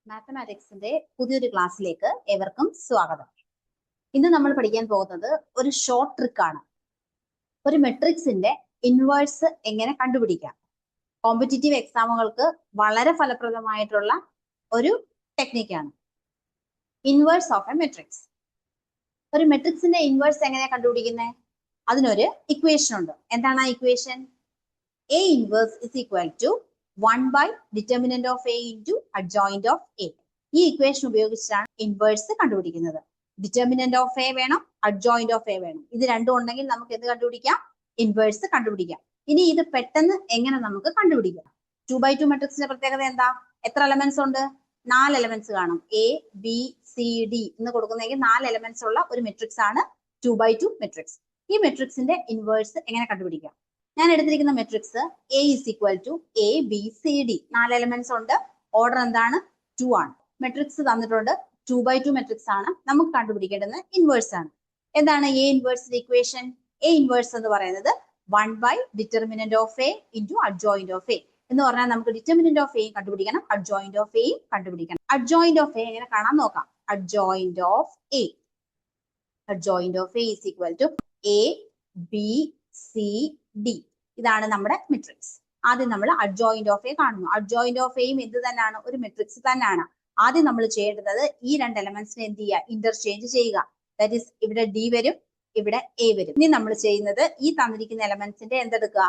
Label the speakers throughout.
Speaker 1: മാത്തമാറ്റിക്സിന്റെ പുതിയൊരു ക്ലാസ്സിലേക്ക് ഏവർക്കും സ്വാഗതം. ഇന്ന് നമ്മൾ പഠിക്കാൻ പോകുന്നത് ഒരു ഷോർട്ട് ട്രിക്ക് ആണ്. ഒരു മെട്രിക്സിന്റെ ഇൻവേഴ്സ് എങ്ങനെ കണ്ടുപിടിക്കാം. കോമ്പറ്റീറ്റീവ് എക്സാമുകൾക്ക് വളരെ ഫലപ്രദമായിട്ടുള്ള ഒരു ടെക്നിക്കാണ്. Inverse of a matrix. ഒരു മെട്രിക്സിന്റെ ഇൻവേഴ്സ് എങ്ങനെയാ കണ്ടുപിടിക്കുന്നത്? അതിനൊരു ഇക്വേഷൻ ഉണ്ട്. എന്താണ് ആ equation? A inverse is equal to 1 by determinant of A into adjoint of A. ഈ ഇക്വേഷൻ ഉപയോഗിച്ചാണ് ഇൻവേഴ്സ് കണ്ടുപിടിക്കുന്നത്. ഡിറ്റർമിനന്റ് ഓഫ് എ വേണം, അഡ്ജോയിന്റ് ഓഫ് എ വേണം. ഇത് രണ്ടും ഉണ്ടെങ്കിൽ നമുക്ക് എന്ത് കണ്ടുപിടിക്കാം? ഇൻവേഴ്സ് കണ്ടുപിടിക്കാം. ഇനി ഇത് പെട്ടെന്ന് എങ്ങനെ നമുക്ക് കണ്ടുപിടിക്കാം? 2x2 മെട്രിക്സിന്റെ പ്രത്യേകത എന്താ? എത്ര എലമെന്റ്സ് ഉണ്ട്? 4 എലമെന്റ്സ് കാണും. എ ബി സി ഡി എന്ന് കൊടുക്കുന്നെങ്കിൽ 4 എലമെന്റ്സ് ഉള്ള ഒരു മെട്രിക്സ് ആണ് 2x2 മെട്രിക്സ്. ഈ മെട്രിക്സിന്റെ ഇൻവേഴ്സ് എങ്ങനെ കണ്ടുപിടിക്കാം? ഞാൻ എടുത്തിരിക്കുന്ന matrix A is equal to A B C D. 4 elements ഉണ്ട്. ഓർഡർ എന്താണ്? 2 ആണ്. മെട്രിക്സ് തന്നിട്ടുണ്ട്. 2x2 മെട്രിക്സ് ആണ്. നമുക്ക് കണ്ടുപിടിക്കേണ്ടത് ഇൻവേഴ്സ് ആണ്. എന്താണ് എ ഇൻവേഴ്സിന്റെ ഇക്വേഷൻ? എ ഇൻവേഴ്സ് എന്ന് പറയുന്നത് 1 by determinant of A into adjoint of A എന്ന് പറഞ്ഞാൽ നമുക്ക് ഡിറ്റർമിനന്റ് ഓഫ് എയും കണ്ടുപിടിക്കണം, അഡ്ജോയിന്റ് ഓഫ് എയും കണ്ടുപിടിക്കണം. അഡ്ജോയിന്റ് ഓഫ് എ എങ്ങനെ കാണാൻ നോക്കാം. Adjoint of A is equal to A B C D. ഇതാണ് നമ്മുടെ മെട്രിക്സ്. ആദ്യം നമ്മൾ അഡ്ജോയിന്റ് ഓഫ് എ കാണുന്നു. അഡ്ജോയിന്റ് ഓഫ് എയും എന്ത് തന്നെയാണ്? ഒരു മെട്രിക്സ് തന്നെയാണ്. ആദ്യം നമ്മൾ ചെയ്യേണ്ടത് ഈ 2 എലമെന്റ്സിനെ എന്ത് ചെയ്യുക? ഇന്റർചേഞ്ച് ചെയ്യുക. ദാറ്റ് ഈസ് ഇവിടെ ഡി വരും, ഇവിടെ എ വരും. ഇനി നമ്മൾ ചെയ്യുന്നത് ഈ തന്നിരിക്കുന്ന എലമെന്റ്സിന്റെ എന്തെടുക്കുക?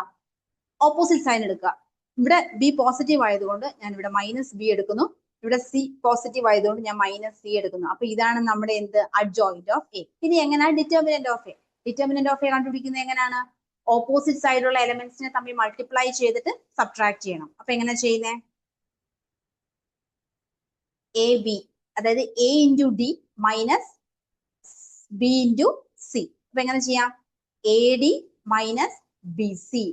Speaker 1: ഓപ്പോസിറ്റ് സൈൻ എടുക്കുക. ഇവിടെ ബി പോസിറ്റീവ് ആയതുകൊണ്ട് ഞാൻ ഇവിടെ മൈനസ് ബി എടുക്കുന്നു. ഇവിടെ സി പോസിറ്റീവ് ആയതുകൊണ്ട് ഞാൻ മൈനസ് സി എടുക്കുന്നു. അപ്പൊ ഇതാണ് നമ്മുടെ എന്ത്? Adjoint of A. ഇനി എങ്ങനെയാണ് determinant of A? Determinant of A കണ്ടുപിടിക്കുന്നത് എങ്ങനെയാണ്? ഓപ്പോസിറ്റ് സൈഡിലുള്ള എലമെന്റ്സിനെ തമ്മിൽ മൾട്ടിപ്ലൈ ചെയ്തിട്ട് സബ്ട്രാക്ട് ചെയ്യണം. അപ്പൊ എങ്ങനെ ചെയ്യുന്നേ? എ ബി, അതായത് A into D minus B into C. അപ്പൊ എങ്ങനെ ചെയ്യാം? A D minus B C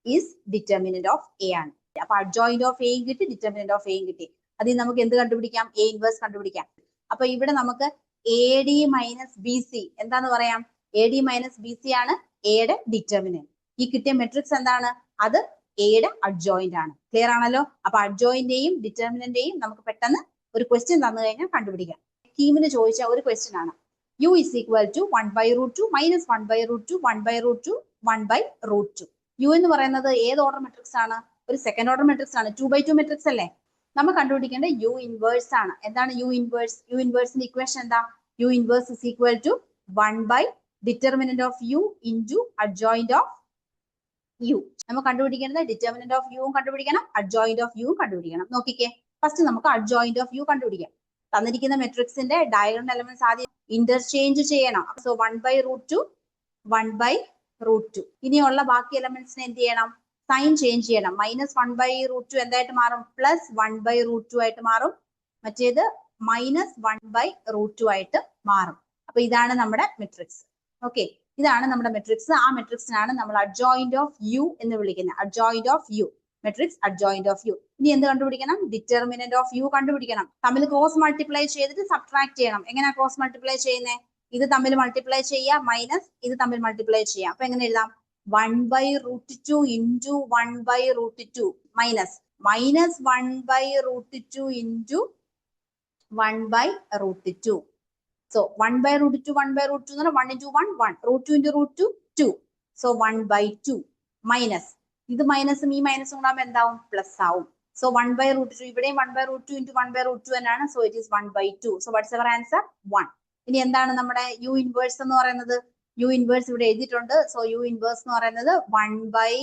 Speaker 1: is determinant of A ആണ്. അപ്പൊ അഡ്ജോയിന്റ് ഓഫ് എയും കിട്ടി, ഡിറ്റർമിനന്റ് ഓഫ് എയും കിട്ടി. അതിൽ നമുക്ക് എന്ത് കണ്ടുപിടിക്കാം? എ ഇൻവേഴ്സ് കണ്ടുപിടിക്കാം. അപ്പൊ ഇവിടെ നമുക്ക് A D minus B C എന്താന്ന് പറയാം? A D minus B C ആണ് എയുടെ ഡിറ്റർമിനന്റ്. ഈ കിട്ടിയ മെട്രിക്സ് എന്താണ്? അത് എയുടെ അഡ്ജോയിന്റ് ആണ്. ക്ലിയർ ആണല്ലോ? അപ്പൊ അഡ്ജോയിന്റെയും ഡിറ്റർമിനന്റെയും നമുക്ക് പെട്ടെന്ന് ഒരു ക്വസ്റ്റ്യൻ തന്നു കഴിഞ്ഞാൽ കണ്ടുപിടിക്കാം. സ്കീമിന് ചോദിച്ച ഒരു ക്വസ്റ്റ്യൻ ആണ്. U is equal to 1/√2 minus 1/√2 1/√2 1/√2. U എന്ന് പറയുന്നത് ഏത് ഓർഡർ മെട്രിക്സ് ആണ്? ഒരു സെക്കൻഡ് ഓർഡർ മെട്രിക്സ് ആണ്. 2x2 മെട്രിക്സ് അല്ലേ? നമ്മൾ കണ്ടുപിടിക്കേണ്ട യു ഇൻവേഴ്സ് ആണ്. എന്താണ് യു ഇൻവേഴ്സ്? യു ഇൻവേഴ്സിന്റെ ഇക്വേഷൻ എന്താ? U inverse is equal to 1 by determinant of u into adjoint of u. നമ്മൾ കണ്ടുപിടിക്കേണ്ടത് ഡിറ്റർമിനന്റ് ഓഫ് യുവും കണ്ടുപിടിക്കണം, അഡ്ജോയിന്റ് ഓഫ് യുവും കണ്ടുപിടിക്കണം. നോക്കിക്കേ, ഫസ്റ്റ് നമുക്ക് അഡ്ജോയിന്റ് ഓഫ് യു കണ്ടുപിടിക്കാം. തന്നിരിക്കുന്ന മെട്രിക്സിന്റെ ഡയഗണൽ എലമെന്റ്സ് ആദ്യം ഇന്റർചേഞ്ച് ചെയ്യണം. സോ 1/√2 1/√2. ഇനിയുള്ള ബാക്കി എലമെന്റ്സിനെ എന്ത് ചെയ്യണം? സൈൻ ചേഞ്ച് ചെയ്യണം. മൈനസ് 1/√2 എന്തായിട്ട് മാറും? പ്ലസ് 1/√2 ആയിട്ട് മാറും. മറ്റേത് മൈനസ് 1/√2 ആയിട്ട് മാറും. അപ്പൊ ഇതാണ് നമ്മുടെ മെട്രിക്സ്. ഓക്കെ, ഇതാണ് നമ്മുടെ മെട്രിക്സ്. ആ മെട്രിക്സിനാണ് നമ്മൾ അഡ്ജോയിന്റ് ഓഫ് യു എന്ന് വിളിക്കുന്നത്. Adjoint of U matrix, adjoint of U. ഇനി എന്ത് കണ്ടുപിടിക്കണം? ഡിറ്റർമിനന്റ് ഓഫ് യു കണ്ടുപിടിക്കണം. തമ്മിൽ ക്രോസ് മൾട്ടിപ്ലൈ ചെയ്തിട്ട് സബ്ട്രാക്ട് ചെയ്യണം. എങ്ങനെയാ ക്രോസ് മൾട്ടിപ്ലൈ ചെയ്യുന്നത്? ഇത് തമ്മിൽ മൾട്ടിപ്ലൈ ചെയ്യുക, മൈനസ് ഇത് തമ്മിൽ മൾട്ടിപ്ലൈ ചെയ്യാം. അപ്പൊ എങ്ങനെ എഴുതാം? 1/√2 ഇൻറ്റു 1/√2 മൈനസ് 1/√2 ഇൻറ്റു 1/√2. So 1/√2 1/√2 എന്ന് പറഞ്ഞാൽ 1 into 1 1, √2 into √2 2. So 1/2 മൈനസ് ഇത് മൈനസും ഈ മൈനസും കൂടാകുമ്പോൾ എന്താവും? പ്ലസ് ആവും. സോ 1/√2 ഇവിടെയും 1/√2 into 1/√2 തന്നെയാണ്. So it is 1/2. So what's our answer? 1. ഇനി എന്താണ് നമ്മുടെ യു ഇൻവേഴ്സ് എന്ന് പറയുന്നത്? യു ഇൻവേഴ്സ് ഇവിടെ എഴുതിയിട്ടുണ്ട്. സോ യു ഇൻവേഴ്സ് എന്ന് പറയുന്നത് 1 by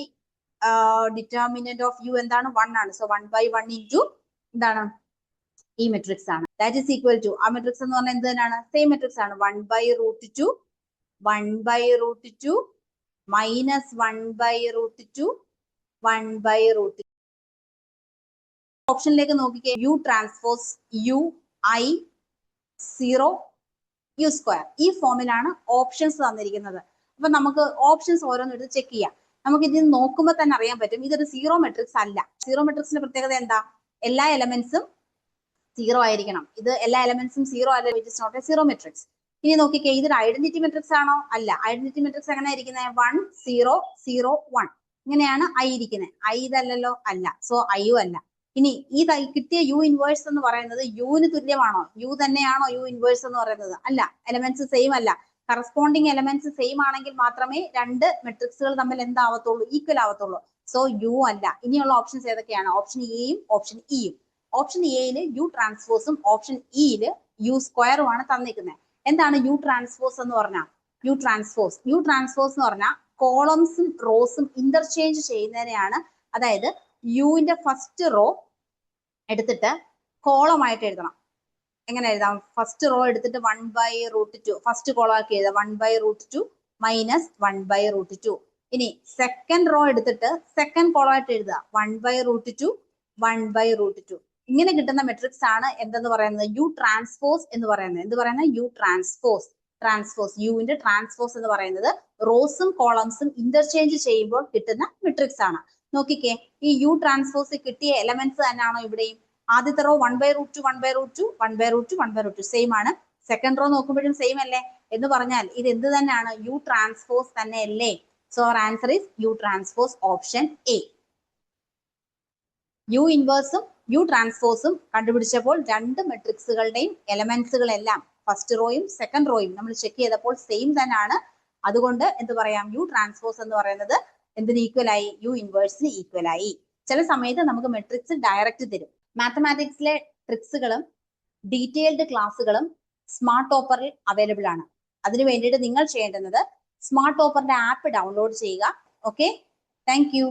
Speaker 1: ഡിറ്റർമിനന്റ് ഓഫ് യു എന്താണ്? 1 ആണ്. സോ 1/1 into എന്താണ്? ഈ മെട്രിക്സ് ആണ്. ദാറ്റ് ഈസ് ഈക്വൽ ടു, ആ മെട്രിക്സ് എന്ന് പറഞ്ഞാൽ എന്ത് തന്നെയാണ്? സെയിം മെട്രിക്സ് ആണ്. 1/√2 1/√2 മൈനസ് 1/√2 1/√2. ഓപ്ഷനിലേക്ക് നോക്കിക്കേ. U transpose U I 0 U square. ഈ ഫോമിലാണ് ഓപ്ഷൻസ് തന്നിരിക്കുന്നത്. അപ്പൊ നമുക്ക് ഓപ്ഷൻസ് ഓരോന്നും എടുത്ത് ചെക്ക് ചെയ്യാം. നമുക്ക് ഇതിൽ നോക്കുമ്പോൾ തന്നെ അറിയാൻ പറ്റും ഇതൊരു സീറോ മെട്രിക്സ് അല്ല. സീറോ മെട്രിക്സിന്റെ പ്രത്യേകത എന്താ? എല്ലാ എലമെന്റ്സും 0 ആയിരിക്കണം. ഇത് എല്ലാ എലമെന്റ്സും 0 അല്ല, which is not a zero matrix. ഇനി നോക്കിക്കേ, ഇതൊരു ഐഡന്റിറ്റി മെട്രിക്സ് ആണോ? അല്ല. ഐഡന്റിറ്റി മെട്രിക്സ് എങ്ങനെ ഇരിക്കുന്നത്? 1 0 0 1 ഇങ്ങനെയാണ് ഐ ഇരിക്കുന്നത്. ഐ ഇതല്ലല്ലോ? അല്ല. സോ ഐയും അല്ല. ഇനി ഈ കിട്ടിയ യു ഇൻവേഴ്സ് എന്ന് പറയുന്നത് യുവിന് തുല്യമാണോ? യു തന്നെയാണോ യു ഇൻവേഴ്സ് എന്ന് പറയുന്നത്? അല്ല, എലമെന്റ്സ് സെയിം അല്ല. കറസ്പോണ്ടിങ് എലമെന്റ്സ് സെയിം ആണെങ്കിൽ മാത്രമേ രണ്ട് മെട്രിക്സുകൾ തമ്മിൽ എന്താവത്തുള്ളൂ? ഈക്വൽ ആവത്തുള്ളൂ. സോ യു അല്ല. ഇനിയുള്ള ഓപ്ഷൻസ് ഏതൊക്കെയാണ്? ഓപ്ഷൻ എയും ഓപ്ഷൻ ഇയും. ഓപ്ഷൻ എയില് യു ട്രാൻസ്പോസും ഓപ്ഷൻ ഇയില് യു സ്ക്വയറും ആണ് തന്നിരിക്കുന്നത്. എന്താണ് യു ട്രാൻസ്പോസ് എന്ന് പറഞ്ഞാൽ? യു ട്രാൻസ്പോസ് എന്ന് പറഞ്ഞാൽ കോളംസും റോസും ഇന്റർചേഞ്ച് ചെയ്യുന്നതിനെയാണ്. അതായത് യുവിന്റെ ഫസ്റ്റ് റോ എടുത്തിട്ട് കോളമായിട്ട് എഴുതണം. എങ്ങനെ എഴുതാം? ഫസ്റ്റ് റോ എടുത്തിട്ട് 1/√2 ഫസ്റ്റ് കോളം ആക്കി എഴുതാം. 1/√2 മൈനസ് 1/√2. ഇനി സെക്കൻഡ് റോ എടുത്തിട്ട് സെക്കൻഡ് കോളം ആയിട്ട് എഴുതുക. 1/√2 1/√2. ഇങ്ങനെ കിട്ടുന്ന മെട്രിക്സ് ആണ് എന്തെന്ന് പറയുന്നത്? യു ട്രാൻസ്പോസ് എന്ന് പറയുന്നത്. എന്ത് പറയുന്നത്? U transpose. യുവിന്റെ ട്രാൻസ്പോസ് എന്ന് പറയുന്നത് റോസും കോളംസും ഇന്റർചേഞ്ച് ചെയ്യുമ്പോൾ കിട്ടുന്ന മെട്രിക്സ് ആണ്. നോക്കിക്കേ, ഈ യു ട്രാൻസ്പോസ് കിട്ടിയ എലമെന്റ്സ് തന്നെയാണോ ഇവിടെയും? ആദ്യത്തെ റോ 1/√2 1/√2 1/√2 1/√2 സെയിം ആണ്. സെക്കൻഡ് റോ നോക്കുമ്പോഴും സെയിം അല്ലേ? എന്ന് പറഞ്ഞാൽ ഇത് എന്ത് തന്നെയാണ്? യു ട്രാൻസ്പോസ് തന്നെ അല്ലേ? സോ അവർ answer is U transpose option A. U ഇൻവേഴ്സും യു ട്രാൻസ്പോസും കണ്ടുപിടിച്ചപ്പോൾ രണ്ട് മെട്രിക്സുകളുടെയും എലമെന്റ്സുകളെല്ലാം ഫസ്റ്റ് റോയും സെക്കൻഡ് റോയും നമ്മൾ ചെക്ക് ചെയ്തപ്പോൾ സെയിം തന്നെയാണ്. അതുകൊണ്ട് എന്ത് പറയാം? യു ട്രാൻസ്പോസ് എന്ന് പറയുന്നത് എന്തിന് ഈക്വൽ ആയി? യു ഇൻവേഴ്സിന് ഈക്വൽ ആയി. ചില സമയത്ത് നമുക്ക് മെട്രിക്സ് ഡയറക്റ്റ് തരും. മാത്തമാറ്റിക്സിലെ ട്രിക്സുകളും ഡീറ്റെയിൽഡ് ക്ലാസ്സുകളും സ്മാർട്ട് ടോപ്പറിൽ അവൈലബിൾ ആണ്. അതിനു വേണ്ടിയിട്ട് നിങ്ങൾ ചെയ്യേണ്ടുന്നത് സ്മാർട്ട് ടോപ്പറിന്റെ ആപ്പ് ഡൗൺലോഡ് ചെയ്യുക. Okay, thank you.